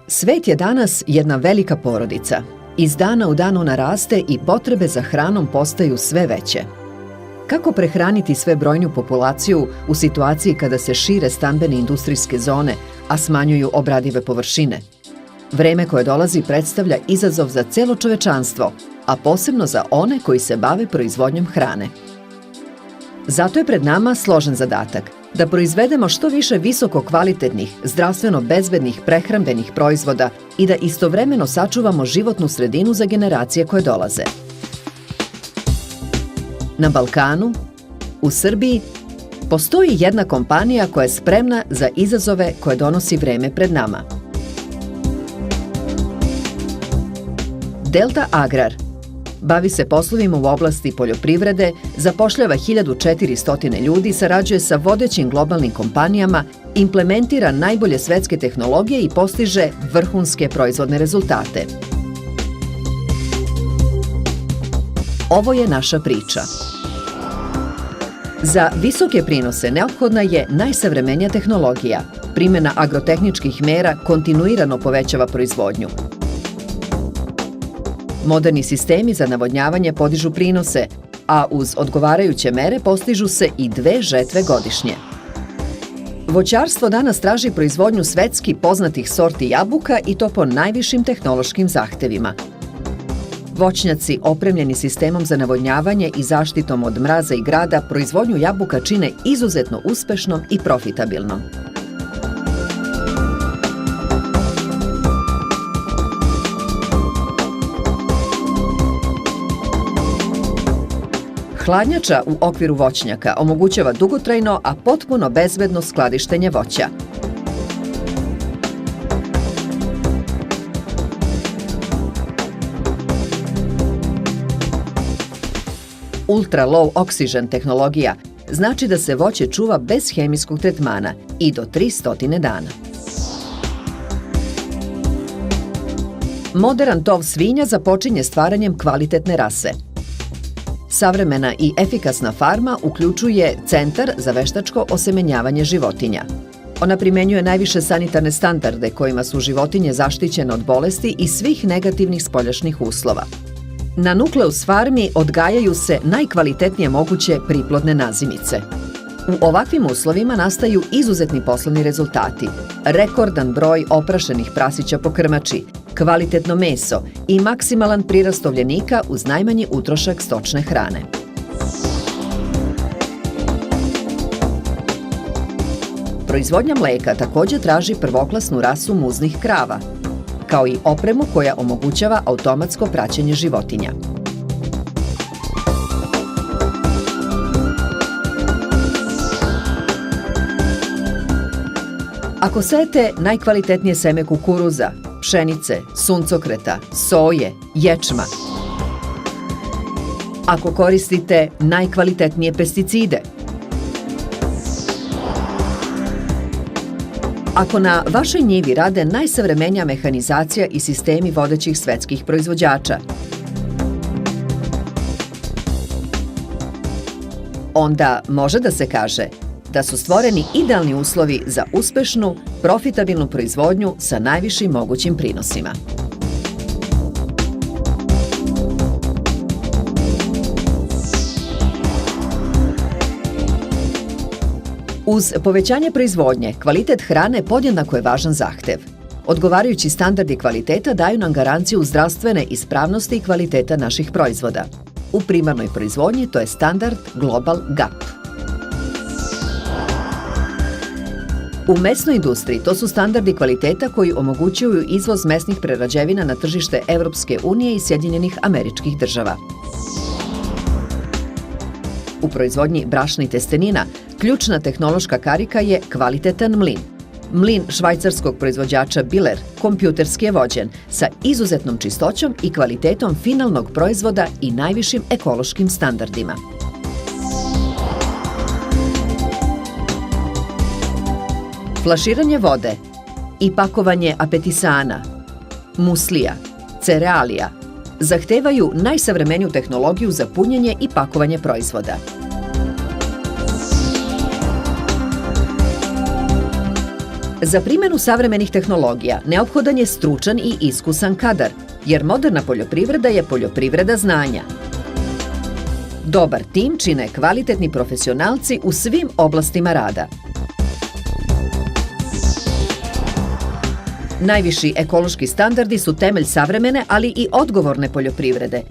Svet je danas jedna velika porodica. Iz dana u dan ona raste i potrebe za hranom postaju sve veće. Kako prehraniti sve brojniju populaciju u situaciji kada se šire stambene industrijske zone, a smanjuju obradive površine? Vreme koje dolazi predstavlja izazov za celo čovečanstvo, a posebno za one koji se bave proizvodnjom hrane. Zato je pred nama složen zadatak da proizvedemo što više visoko kvalitetnih, zdravstveno bezbednih prehrambenih proizvoda i da istovremeno sačuvamo životnu sredinu za generacije koje dolaze. Na Balkanu, u Srbiji, postoji jedna kompanija koja je spremna za izazove koje donosi vreme pred nama. Delta Agrar bavi se poslovima u oblasti poljoprivrede, zapošljava 1400 ljudi, sarađuje sa vodećim globalnim kompanijama, implementira najbolje svetske tehnologije i postiže vrhunske proizvodne rezultate. Ovo je naša priča. Za visoke prinose neophodna je najsavremenija tehnologija. Primjena agrotehničkih mera kontinuirano povećava proizvodnju. Moderni sistemi za navodnjavanje podižu prinose, a uz odgovarajuće mere postižu se i 2 žetve godišnje. Voćarstvo danas traži proizvodnju svetski poznatih sorti jabuka i to po najvišim tehnološkim zahtevima. Voćnjaci opremljeni sistemom za navodnjavanje i zaštitom od mraza i grada proizvodnju jabuka čine izuzetno uspešnom i profitabilnom. Hladnjača u okviru voćnjaka omogućava dugotrajno, a potpuno bezbedno skladištenje voća. Ultra low oxygen tehnologija znači da se voće čuva bez hemijskog tretmana i do 300 dana. Moderan tov svinja započinje stvaranjem kvalitetne rase. Savremena i efikasna farma uključuje Centar za veštačko osemenjavanje životinja. Ona primenjuje najviše sanitarne standarde kojima su životinje zaštićene od bolesti i svih negativnih spoljašnjih uslova. Na Nukleus farmi odgajaju se najkvalitetnije moguće priplodne nazimice. U ovakvim uslovima nastaju izuzetni poslovni rezultati, rekordan broj oprašenih prasića po krmači, kvalitetno meso i maksimalan prirast tovljenika uz najmanji utrošak stočne hrane. Proizvodnja mleka također traži prvoklasnu rasu muznih krava, kao i opremu koja omogućava automatsko praćenje životinja. Ako sejete najkvalitetnije seme kukuruza, pšenice, suncokreta, soje, ječma, ako koristite najkvalitetnije pesticide, ako na vašoj njivi rade najsavremenija mehanizacija i sistemi vodećih svetskih proizvođača, onda može da se kaže da su stvoreni idealni uslovi za uspešnu, profitabilnu proizvodnju sa najvišim mogućim prinosima. Uz povećanje proizvodnje, kvalitet hrane podjednako je važan zahtev. Odgovarajući standardi kvaliteta daju nam garanciju zdravstvene ispravnosti i kvaliteta naših proizvoda. U primarnoj proizvodnji to je standard Global GAP. U mesnoj industriji to su standardi kvaliteta koji omogućuju izvoz mesnih prerađevina na tržište Evropske unije i Sjedinjenih Američkih Država. U proizvodnji brašna i testenina ključna tehnološka karika je kvalitetan mlin. Mlin švajcarskog proizvođača Biller kompjuterski je vođen sa izuzetnom čistoćom i kvalitetom finalnog proizvoda i najvišim ekološkim standardima. Flaširanje vode i pakovanje apetisana, muslija, cerealija zahtevaju najsavremeniju tehnologiju za punjenje i pakovanje proizvoda. Za primjenu savremenih tehnologija neophodan je stručan i iskusan kadar, jer moderna poljoprivreda je poljoprivreda znanja. Dobar tim čine kvalitetni profesionalci u svim oblastima rada. Najviši ekološki standardi su temelj savremene, ali i odgovorne poljoprivrede.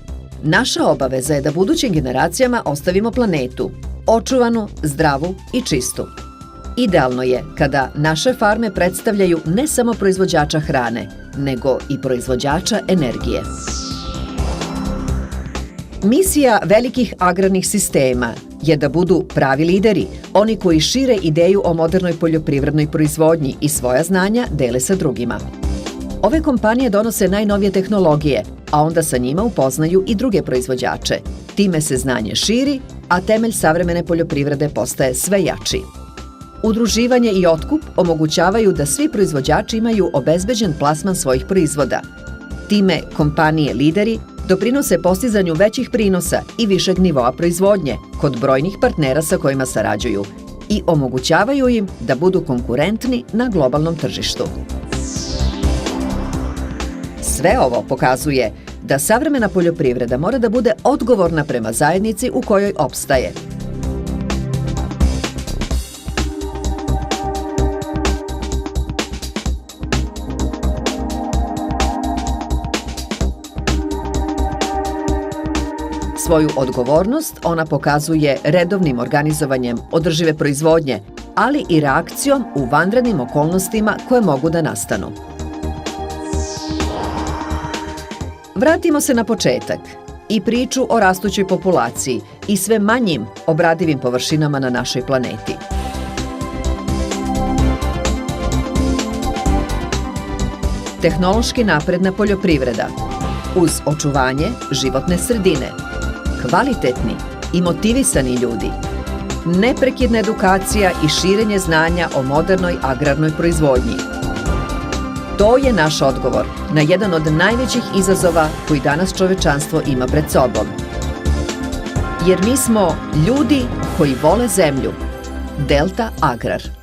Naša obaveza je da budućim generacijama ostavimo planetu, očuvanu, zdravu i čistu. Idealno je kada naše farme predstavljaju ne samo proizvođača hrane, nego i proizvođača energije. Misija velikih agrarnih sistema je da budu pravi lideri, oni koji šire ideju o modernoj poljoprivrednoj proizvodnji i svoja znanja dele sa drugima. Ove kompanije donose najnovije tehnologije, a onda sa njima upoznaju i druge proizvođače. Time se znanje širi, a temelj savremene poljoprivrede postaje sve jači. Udruživanje i otkup omogućavaju da svi proizvođači imaju obezbeđen plasman svojih proizvoda. Time kompanije lideri doprinose postizanju većih prinosa i višeg nivoa proizvodnje kod brojnih partnera sa kojima sarađuju i omogućavaju im da budu konkurentni na globalnom tržištu. Sve ovo pokazuje da savremena poljoprivreda mora da bude odgovorna prema zajednici u kojoj opstaje. Svoju odgovornost ona pokazuje redovnim organizovanjem održive proizvodnje, ali i reakcijom u vanrednim okolnostima koje mogu da nastanu. Vratimo se na početak i priču o rastućoj populaciji i sve manjim obradivim površinama na našoj planeti. Tehnološki napredna poljoprivreda uz očuvanje životne sredine, kvalitetni i motivisani ljudi, neprekidna edukacija i širenje znanja o modernoj agrarnoj proizvodnji. To je naš odgovor na jedan od najvećih izazova koji danas čovečanstvo ima pred sobom. Jer mi smo ljudi koji vole zemlju. Delta Agrar.